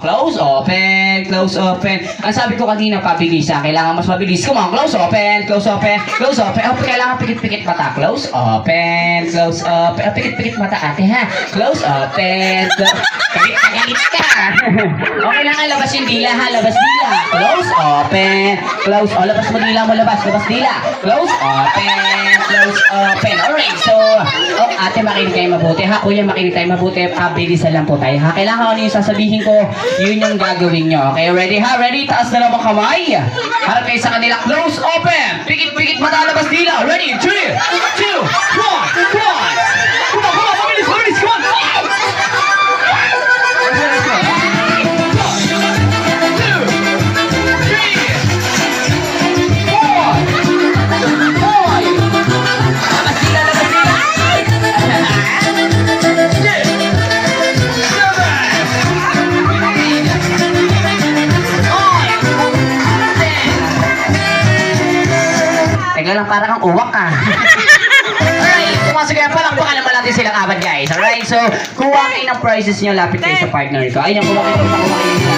Close, open, close, open. Ang sabi ko kanina, pabilisa. Kailangan mas mabilis. Come on, close, open, close, open, close, open. Oh, kailangan pikit-pikit mata. Close, open, close, open. Oh, pikit-pikit mata ate ha. Close, open, close. Galit ka. Okay lang, labas yung dila ha. Labas dila. Close, open, close. Oh, labas mo dila mo, labas. Labas dila. Close, open, close, open. Alright, so, ate, makinig tayo mabuti ha. Kuya, makinig tayo mabuti. Pabilisan lang po tayo ha. Kailangan ano yung sasabihin ko, yun yung gagawin nyo. Okay, ready ha? Ready? Taas na lang ang kamay. Harap kayo sa kanila. Close, open. Pikit-pikit mata, labas dila. Ready? 3, 2, 1, 1. Come on, mabilis, mabilis. Come on. Teka lang, parang ang uwak ka. Alright, pumasok kaya palakpakan naman natin silang apat guys. Alright, so kuha kayo ng prizes nyo, lapit kayo sa partner ko. Ayun, kuha kayo.